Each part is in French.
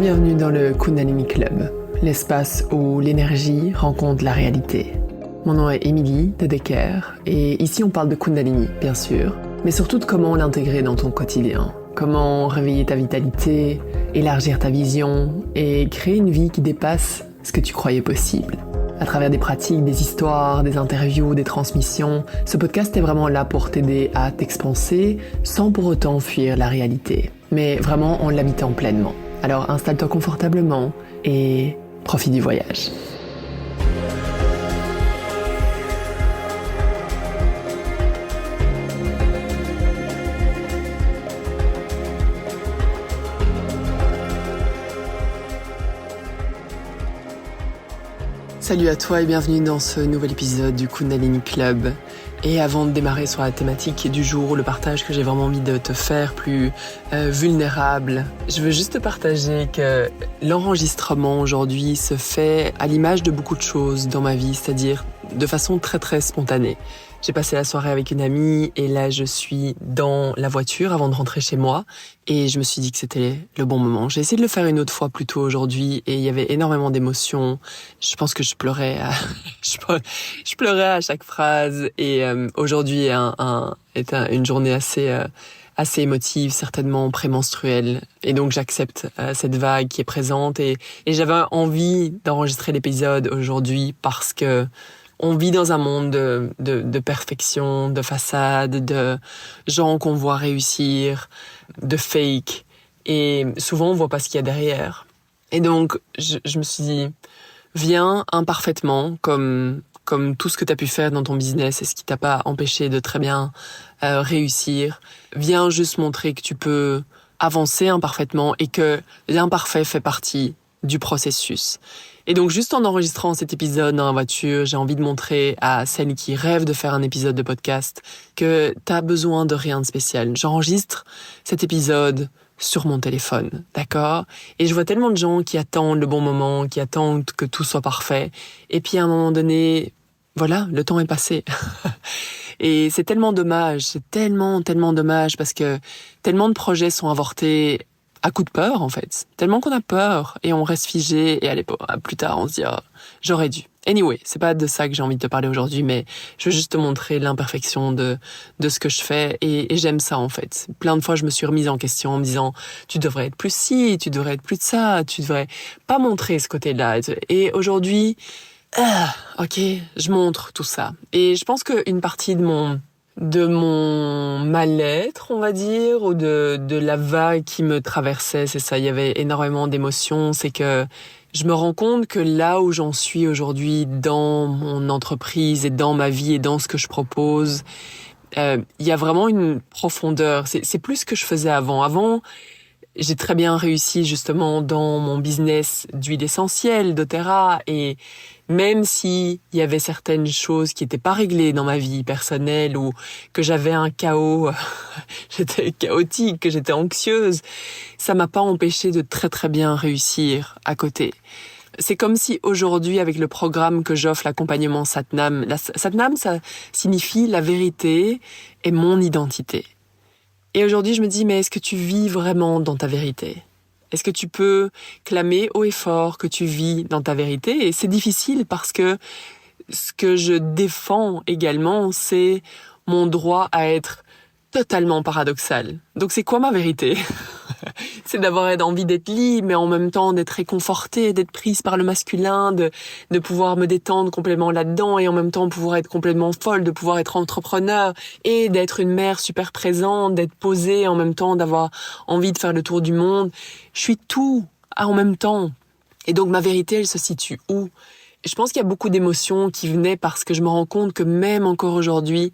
Bienvenue dans le Kundalini Club, l'espace où l'énergie rencontre la réalité. Mon nom est Émilie de Decker et ici on parle de Kundalini, bien sûr, mais surtout de comment l'intégrer dans ton quotidien. Comment réveiller ta vitalité, élargir ta vision et créer une vie qui dépasse ce que tu croyais possible. À travers des pratiques, des histoires, des interviews, des transmissions, ce podcast est vraiment là pour t'aider à t'expanser sans pour autant fuir la réalité, mais vraiment en l'habitant pleinement. Alors installe-toi confortablement et profite du voyage. Salut à toi et bienvenue dans ce nouvel épisode du Kundalini Club. Et avant de démarrer sur la thématique du jour, le partage que j'ai vraiment envie de te faire plus vulnérable, je veux juste te partager que l'enregistrement aujourd'hui se fait à l'image de beaucoup de choses dans ma vie, c'est-à-dire de façon très très spontanée. J'ai passé la soirée avec une amie et là je suis dans la voiture avant de rentrer chez moi et je me suis dit que c'était le bon moment. J'ai essayé de le faire une autre fois plus tôt aujourd'hui et il y avait énormément d'émotions. Je pense que je pleurais je pleurais à chaque phrase et aujourd'hui est une journée assez émotive, certainement prémenstruelle. Et donc j'accepte cette vague qui est présente et j'avais envie d'enregistrer l'épisode aujourd'hui parce que on vit dans un monde de perfection, de façade, de gens qu'on voit réussir, de fake. Et souvent, on voit pas ce qu'il y a derrière. Et donc, je me suis dit, viens imparfaitement, comme tout ce que tu as pu faire dans ton business et ce qui t'a pas empêché de très bien réussir. Viens juste montrer que tu peux avancer imparfaitement et que l'imparfait fait partie du processus. Et donc, juste en enregistrant cet épisode dans la voiture, j'ai envie de montrer à celles qui rêvent de faire un épisode de podcast que t'as besoin de rien de spécial. J'enregistre cet épisode sur mon téléphone, d'accord? Et je vois tellement de gens qui attendent le bon moment, qui attendent que tout soit parfait. Et puis, à un moment donné, voilà, le temps est passé. Et c'est tellement dommage, c'est tellement dommage parce que tellement de projets sont avortés à coup de peur, en fait. Tellement qu'on a peur et on reste figé et allez, plus tard, on se dit j'aurais dû. Anyway, c'est pas de ça que j'ai envie de te parler aujourd'hui, mais je veux juste te montrer l'imperfection de ce que je fais et j'aime ça, en fait. Plein de fois, je me suis remise en question en me disant tu devrais être plus ci, tu devrais être plus de ça, tu devrais pas montrer ce côté-là. Et aujourd'hui, ok, je montre tout ça. Et je pense qu'une partie de mon mal-être, on va dire, ou de la vague qui me traversait, c'est ça, il y avait énormément d'émotions, c'est que je me rends compte que là où j'en suis aujourd'hui dans mon entreprise et dans ma vie et dans ce que je propose, il y a vraiment une profondeur, c'est plus ce que je faisais avant. Avant, j'ai très bien réussi justement dans mon business d'huile essentielle, doTERRA, et même si il y avait certaines choses qui étaient pas réglées dans ma vie personnelle ou que j'avais un chaos, j'étais chaotique, que j'étais anxieuse, ça m'a pas empêché de très très bien réussir à côté. C'est comme si aujourd'hui, avec le programme que j'offre, l'accompagnement Satnam, Satnam, ça signifie la vérité et mon identité. Et aujourd'hui, je me dis, mais est-ce que tu vis vraiment dans ta vérité ? Est-ce que tu peux clamer haut et fort que tu vis dans ta vérité ? Et c'est difficile parce que ce que je défends également, c'est mon droit à être totalement paradoxal. Donc c'est quoi ma vérité ? C'est d'avoir envie d'être libre, mais en même temps d'être réconfortée, d'être prise par le masculin, de pouvoir me détendre complètement là-dedans et en même temps pouvoir être complètement folle, de pouvoir être entrepreneur et d'être une mère super présente, d'être posée en même temps, d'avoir envie de faire le tour du monde. Je suis tout en même temps. Et donc ma vérité, elle se situe où ? Je pense qu'il y a beaucoup d'émotions qui venaient parce que je me rends compte que même encore aujourd'hui,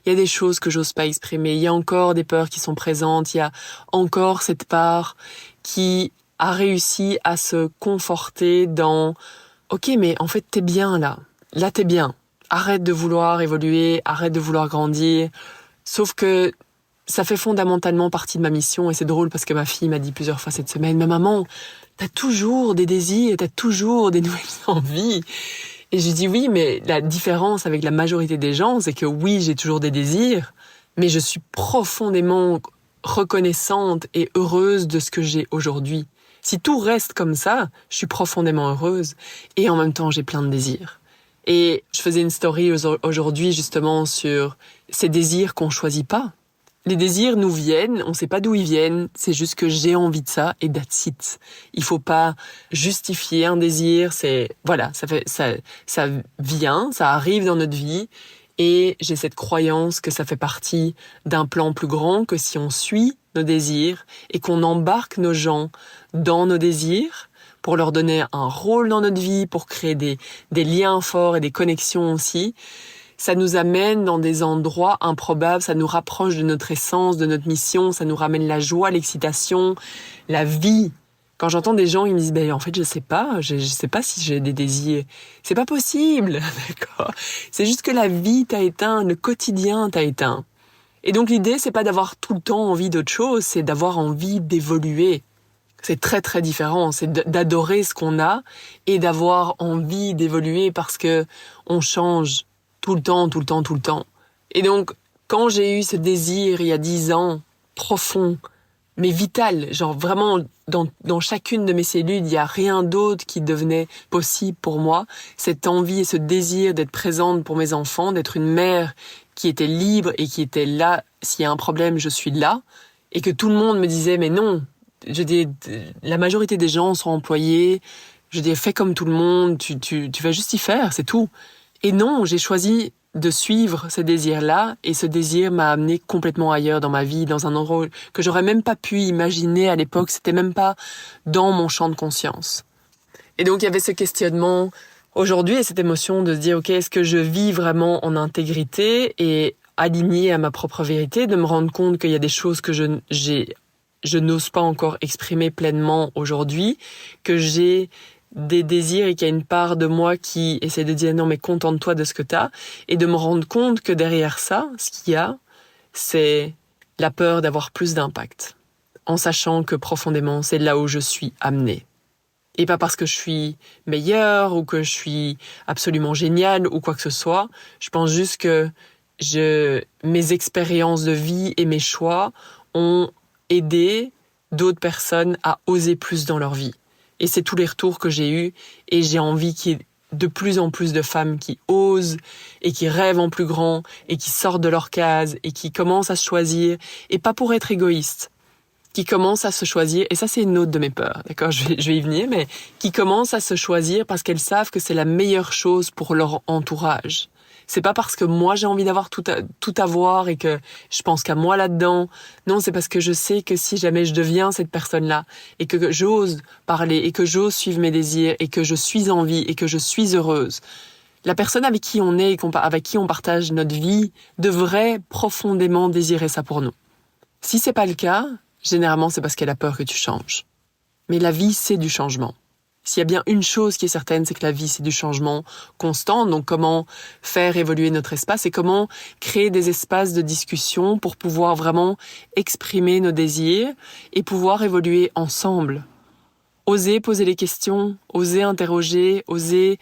il y a des choses que j'ose pas exprimer. Il y a encore des peurs qui sont présentes. Il y a encore cette part qui a réussi à se conforter dans « Ok, mais en fait, t'es bien là. Là, t'es bien. Arrête de vouloir évoluer. Arrête de vouloir grandir. » Sauf que ça fait fondamentalement partie de ma mission et c'est drôle parce que ma fille m'a dit plusieurs fois cette semaine « Mais maman, t'as toujours des désirs, t'as toujours des nouvelles envies. » Et je dis oui, mais la différence avec la majorité des gens, c'est que oui, j'ai toujours des désirs, mais je suis profondément reconnaissante et heureuse de ce que j'ai aujourd'hui. Si tout reste comme ça, je suis profondément heureuse et en même temps, j'ai plein de désirs. Et je faisais une story aujourd'hui justement sur ces désirs qu'on choisit pas. Les désirs nous viennent, on sait pas d'où ils viennent, c'est juste que j'ai envie de ça et that's it. Il faut pas justifier un désir, ça vient, ça arrive dans notre vie et j'ai cette croyance que ça fait partie d'un plan plus grand, que si on suit nos désirs et qu'on embarque nos gens dans nos désirs, pour leur donner un rôle dans notre vie, pour créer des liens forts et des connexions aussi. Ça nous amène dans des endroits improbables, ça nous rapproche de notre essence, de notre mission, ça nous ramène la joie, l'excitation, la vie. Quand j'entends des gens, ils me disent en fait, je sais pas si j'ai des désirs. C'est pas possible, d'accord? C'est juste que la vie t'a éteint, le quotidien t'a éteint. Et donc l'idée, c'est pas d'avoir tout le temps envie d'autre chose, c'est d'avoir envie d'évoluer. C'est très très différent, c'est d'adorer ce qu'on a et d'avoir envie d'évoluer parce que on change tout le temps. Et donc, quand j'ai eu ce désir il y a 10 ans, profond, mais vital, genre vraiment dans chacune de mes cellules, il n'y a rien d'autre qui devenait possible pour moi, cette envie et ce désir d'être présente pour mes enfants, d'être une mère qui était libre et qui était là, s'il y a un problème, je suis là, et que tout le monde me disait mais non, la majorité des gens sont employés, fais comme tout le monde, tu vas juste y faire, c'est tout. Et non, j'ai choisi de suivre ce désir-là, et ce désir m'a amené complètement ailleurs dans ma vie, dans un endroit que j'aurais même pas pu imaginer à l'époque, c'était même pas dans mon champ de conscience. Et donc il y avait ce questionnement aujourd'hui et cette émotion de se dire, ok, est-ce que je vis vraiment en intégrité et aligné à ma propre vérité, de me rendre compte qu'il y a des choses que je n'ose pas encore exprimer pleinement aujourd'hui, que j'ai des désirs et qu'il y a une part de moi qui essaie de dire non mais contente-toi de ce que t'as, et de me rendre compte que derrière ça, ce qu'il y a, c'est la peur d'avoir plus d'impact, en sachant que profondément c'est là où je suis amenée. Et pas parce que je suis meilleure ou que je suis absolument géniale ou quoi que ce soit, je pense juste que mes expériences de vie et mes choix ont aidé d'autres personnes à oser plus dans leur vie. Et c'est tous les retours que j'ai eus, et j'ai envie qu'il y ait de plus en plus de femmes qui osent et qui rêvent en plus grand et qui sortent de leur case et qui commencent à se choisir, et pas pour être égoïste, qui commencent à se choisir, et ça c'est une autre de mes peurs, d'accord, je vais y venir, mais qui commencent à se choisir parce qu'elles savent que c'est la meilleure chose pour leur entourage. C'est pas parce que moi j'ai envie d'avoir tout avoir et que je pense qu'à moi là-dedans. Non, c'est parce que je sais que si jamais je deviens cette personne-là et que j'ose parler et que j'ose suivre mes désirs et que je suis en vie et que je suis heureuse, la personne avec qui on est et avec qui on partage notre vie devrait profondément désirer ça pour nous. Si c'est pas le cas, généralement c'est parce qu'elle a peur que tu changes. Mais la vie, c'est du changement. S'il y a bien une chose qui est certaine, c'est que la vie, c'est du changement constant. Donc, comment faire évoluer notre espace et comment créer des espaces de discussion pour pouvoir vraiment exprimer nos désirs et pouvoir évoluer ensemble. Oser poser les questions, oser interroger, oser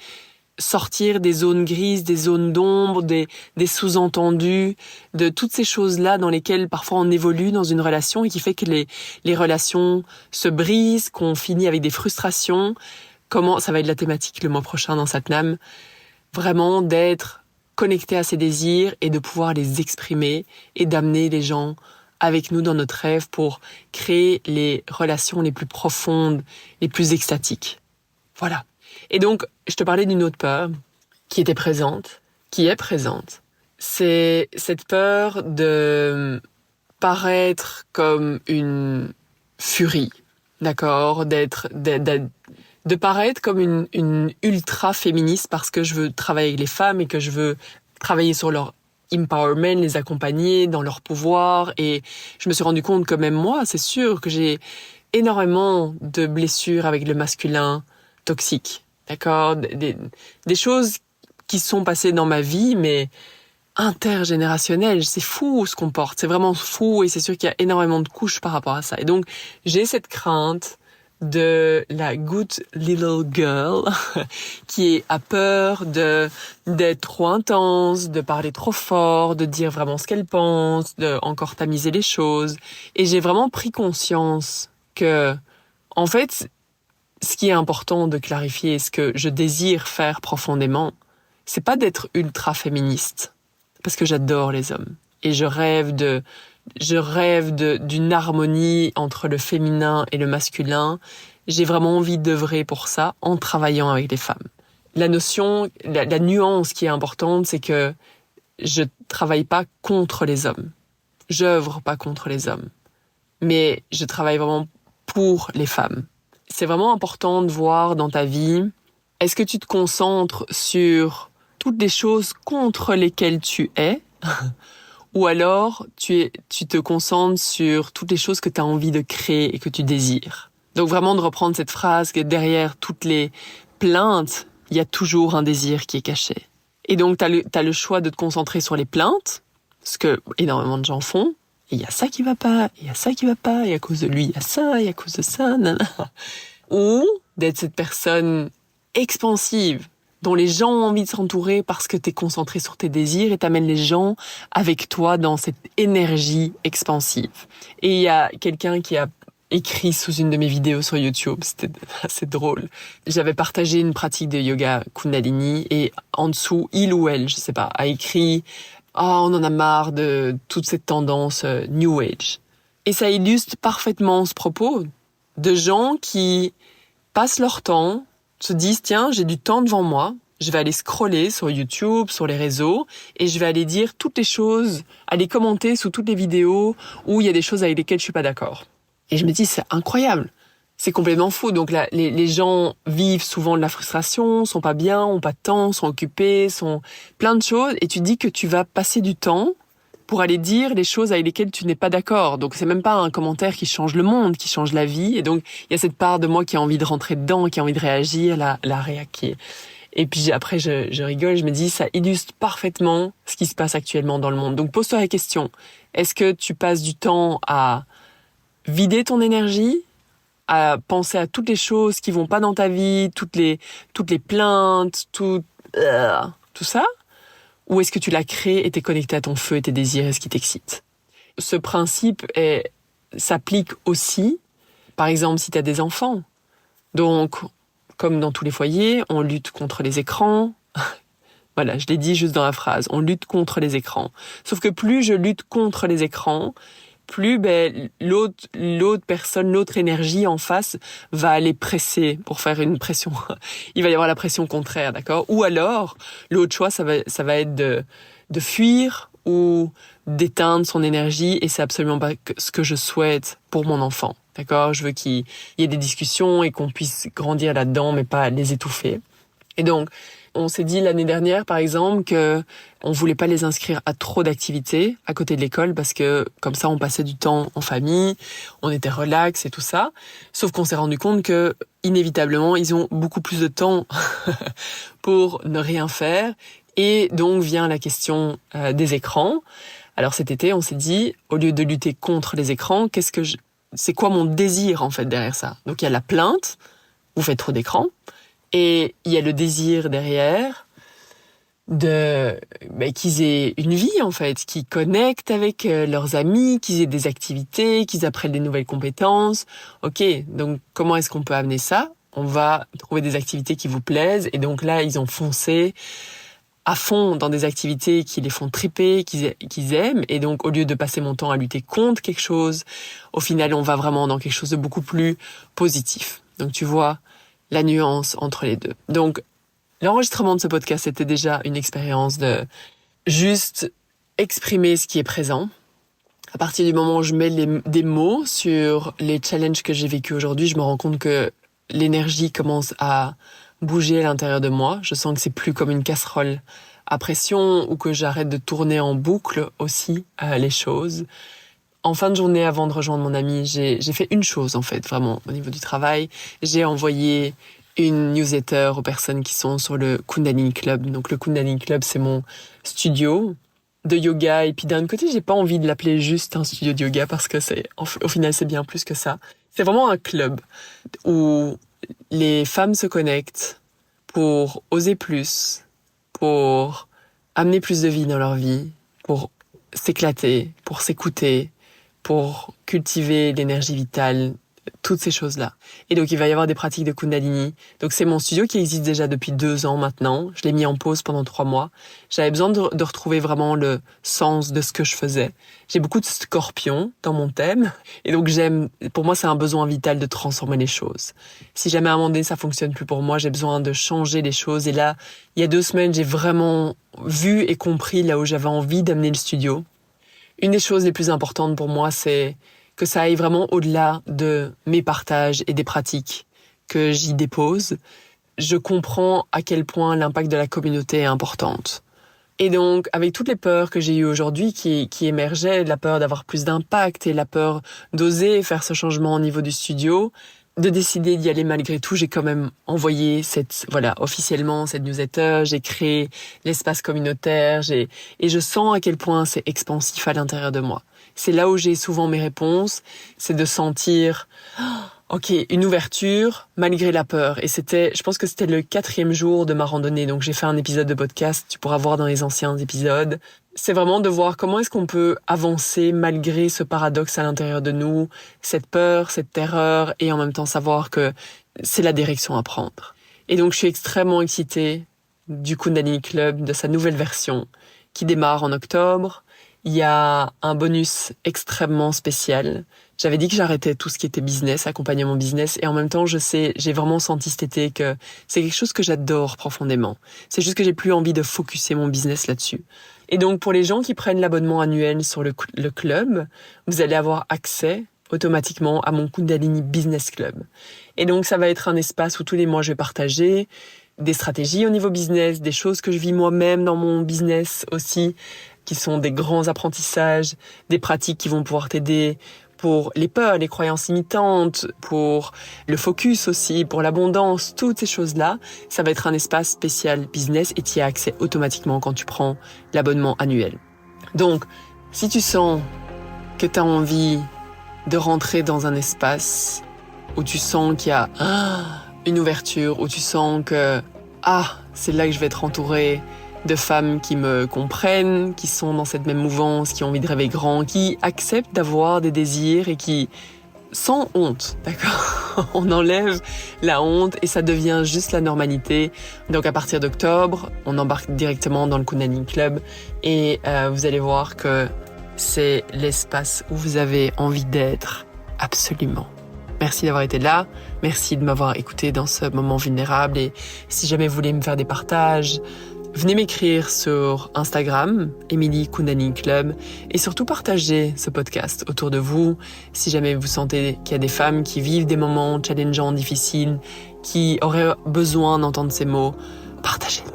sortir des zones grises, des zones d'ombre, des sous-entendus, de toutes ces choses-là dans lesquelles parfois on évolue dans une relation et qui fait que les relations se brisent, qu'on finit avec des frustrations. Comment, ça va être la thématique le mois prochain dans Satnam, vraiment d'être connecté à ses désirs et de pouvoir les exprimer et d'amener les gens avec nous dans notre rêve pour créer les relations les plus profondes, les plus extatiques. Voilà. Et donc, je te parlais d'une autre peur qui est présente. C'est cette peur de paraître comme une furie, d'accord, de paraître comme une ultra féministe parce que je veux travailler avec les femmes et que je veux travailler sur leur empowerment, les accompagner dans leur pouvoir. Et je me suis rendu compte que même moi, c'est sûr que j'ai énormément de blessures avec le masculin toxique. D'accord, des choses qui sont passées dans ma vie, mais intergénérationnelles. C'est fou ce qu'on porte, c'est vraiment fou, et c'est sûr qu'il y a énormément de couches par rapport à ça. Et donc, j'ai cette crainte de la good little girl qui a peur d'être trop intense, de parler trop fort, de dire vraiment ce qu'elle pense, de encore tamiser les choses. Et j'ai vraiment pris conscience que En fait, ce qui est important de clarifier, ce que je désire faire profondément, c'est pas d'être ultra féministe, parce que j'adore les hommes et je rêve d'une harmonie entre le féminin et le masculin. J'ai vraiment envie d'œuvrer pour ça en travaillant avec les femmes. La nuance qui est importante, c'est que je travaille pas contre les hommes. J'œuvre pas contre les hommes. Mais je travaille vraiment pour les femmes. C'est vraiment important de voir dans ta vie, est-ce que tu te concentres sur toutes les choses contre lesquelles tu es, ou alors tu te concentres sur toutes les choses que tu as envie de créer et que tu désires. Donc vraiment de reprendre cette phrase que derrière toutes les plaintes, il y a toujours un désir qui est caché. Et donc t'as le choix de te concentrer sur les plaintes, ce que énormément de gens font. Et il y a ça qui va pas, il y a ça qui va pas, et à cause de lui, il y a ça, et à cause de ça, nanana. Ou d'être cette personne expansive, dont les gens ont envie de s'entourer parce que t'es concentré sur tes désirs et t'amènes les gens avec toi dans cette énergie expansive. Et il y a quelqu'un qui a écrit sous une de mes vidéos sur YouTube, c'était assez drôle. J'avais partagé une pratique de yoga Kundalini et en dessous, il ou elle, je sais pas, a écrit « Ah, on en a marre de toute cette tendance New Age ». Et ça illustre parfaitement ce propos de gens qui passent leur temps, se disent « Tiens, j'ai du temps devant moi, je vais aller scroller sur YouTube, sur les réseaux, et je vais aller dire toutes les choses, aller commenter sous toutes les vidéos où il y a des choses avec lesquelles je suis pas d'accord ». Et je me dis, c'est incroyable. C'est complètement fou. Donc là, les gens vivent souvent de la frustration, sont pas bien, ont pas de temps, sont occupés, sont plein de choses. Et tu dis que tu vas passer du temps pour aller dire les choses avec lesquelles tu n'es pas d'accord. Donc c'est même pas un commentaire qui change le monde, qui change la vie. Et donc il y a cette part de moi qui a envie de rentrer dedans, qui a envie de réagir, la réacquer. Et puis après, je rigole, je me dis, ça illustre parfaitement ce qui se passe actuellement dans le monde. Donc pose-toi la question. Est-ce que tu passes du temps à vider ton énergie, à penser à toutes les choses qui vont pas dans ta vie, toutes les plaintes, tout ça? Ou est-ce que tu l'as créé et t'es connecté à ton feu et tes désirs et ce qui t'excite? Ce principe s'applique aussi, par exemple, si t'as des enfants. Donc, comme dans tous les foyers, on lutte contre les écrans. Voilà, je l'ai dit juste dans la phrase. On lutte contre les écrans. Sauf que plus je lutte contre les écrans, plus l'autre personne, l'autre énergie en face va aller presser pour faire une pression. Il va y avoir la pression contraire, d'accord? Ou alors, l'autre choix, ça va être de fuir ou d'éteindre son énergie, et c'est absolument pas ce que je souhaite pour mon enfant, d'accord? Je veux qu'il y ait des discussions et qu'on puisse grandir là-dedans, mais pas les étouffer. Et donc, on s'est dit l'année dernière, par exemple, que on voulait pas les inscrire à trop d'activités à côté de l'école parce que comme ça, on passait du temps en famille, on était relax et tout ça. Sauf qu'on s'est rendu compte que inévitablement, ils ont beaucoup plus de temps pour ne rien faire. Et donc vient la question des écrans. Alors cet été, on s'est dit, au lieu de lutter contre les écrans, c'est quoi mon désir en fait derrière ça? Donc il y a la plainte, vous faites trop d'écrans. Et il y a le désir derrière qu'ils aient une vie en fait, qu'ils connectent avec leurs amis, qu'ils aient des activités, qu'ils apprennent des nouvelles compétences. Ok, donc comment est-ce qu'on peut amener ça? On va trouver des activités qui vous plaisent. Et donc là, ils ont foncé à fond dans des activités qui les font triper, qu'ils aiment. Et donc, au lieu de passer mon temps à lutter contre quelque chose, au final, on va vraiment dans quelque chose de beaucoup plus positif. Donc tu vois la nuance entre les deux. Donc, l'enregistrement de ce podcast, c'était déjà une expérience de juste exprimer ce qui est présent. À partir du moment où je mets des mots sur les challenges que j'ai vécus aujourd'hui, je me rends compte que l'énergie commence à bouger à l'intérieur de moi. Je sens que c'est plus comme une casserole à pression ou que j'arrête de tourner en boucle aussi les choses. En fin de journée, avant de rejoindre mon ami, j'ai fait une chose, en fait, vraiment, au niveau du travail. J'ai envoyé une newsletter aux personnes qui sont sur le Kundalini Club. Donc, le Kundalini Club, c'est mon studio de yoga. Et puis, d'un côté, j'ai pas envie de l'appeler juste un studio de yoga parce que au final, c'est bien plus que ça. C'est vraiment un club où les femmes se connectent pour oser plus, pour amener plus de vie dans leur vie, pour s'éclater, pour s'écouter, pour cultiver l'énergie vitale toutes ces choses-là. Et donc, il va y avoir des pratiques de Kundalini. Donc, c'est mon studio qui existe déjà depuis 2 ans maintenant. Je l'ai mis en pause pendant 3 mois. J'avais besoin de retrouver vraiment le sens de ce que je faisais. J'ai beaucoup de scorpions dans mon thème. Et donc, pour moi, c'est un besoin vital de transformer les choses. Si jamais à un moment donné, ça fonctionne plus pour moi, j'ai besoin de changer les choses. Et là, il y a 2 semaines, j'ai vraiment vu et compris là où j'avais envie d'amener le studio. Une des choses les plus importantes pour moi, c'est que ça aille vraiment au-delà de mes partages et des pratiques que j'y dépose. Je comprends à quel point l'impact de la communauté est importante. Et donc, avec toutes les peurs que j'ai eues aujourd'hui qui émergeaient, la peur d'avoir plus d'impact et la peur d'oser faire ce changement au niveau du studio, de décider d'y aller malgré tout, j'ai quand même envoyé officiellement cette newsletter, j'ai créé l'espace communautaire, et je sens à quel point c'est expansif à l'intérieur de moi. C'est là où j'ai souvent mes réponses, c'est de sentir, une ouverture malgré la peur. Et je pense que c'était le 4e jour de ma randonnée, donc j'ai fait un épisode de podcast, tu pourras voir dans les anciens épisodes. C'est vraiment de voir comment est-ce qu'on peut avancer malgré ce paradoxe à l'intérieur de nous, cette peur, cette terreur, et en même temps savoir que c'est la direction à prendre. Et donc je suis extrêmement excitée du Kundalini Club, de sa nouvelle version, qui démarre en octobre. Il y a un bonus extrêmement spécial. J'avais dit que j'arrêtais tout ce qui était business, accompagnement business, et en même temps, j'ai vraiment senti cet été que c'est quelque chose que j'adore profondément. C'est juste que j'ai plus envie de focuser mon business là-dessus. Et donc, pour les gens qui prennent l'abonnement annuel sur le club, vous allez avoir accès automatiquement à mon Kundalini Business Club. Et donc, ça va être un espace où tous les mois, je vais partager des stratégies au niveau business, des choses que je vis moi-même dans mon business aussi, qui sont des grands apprentissages, des pratiques qui vont pouvoir t'aider pour les peurs, les croyances limitantes, pour le focus aussi, pour l'abondance, toutes ces choses-là. Ça va être un espace spécial business et tu y as accès automatiquement quand tu prends l'abonnement annuel. Donc, si tu sens que tu as envie de rentrer dans un espace où tu sens qu'il y a une ouverture, où tu sens que c'est là que je vais être entourée de femmes qui me comprennent, qui sont dans cette même mouvance, qui ont envie de rêver grand, qui acceptent d'avoir des désirs et qui, sans honte, d'accord, on enlève la honte et ça devient juste la normalité. Donc à partir d'octobre, on embarque directement dans le Kundalini Club et vous allez voir que c'est l'espace où vous avez envie d'être absolument. Merci d'avoir été là, merci de m'avoir écouté dans ce moment vulnérable et si jamais vous voulez me faire des partages, venez m'écrire sur Instagram, Emily Kundalini Club, et surtout partagez ce podcast autour de vous. Si jamais vous sentez qu'il y a des femmes qui vivent des moments challengeants, difficiles, qui auraient besoin d'entendre ces mots, partagez-le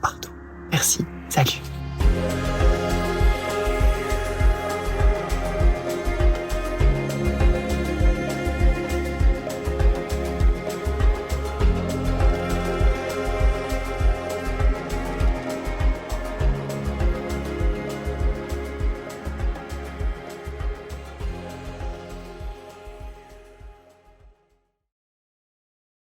partout. Merci, salut.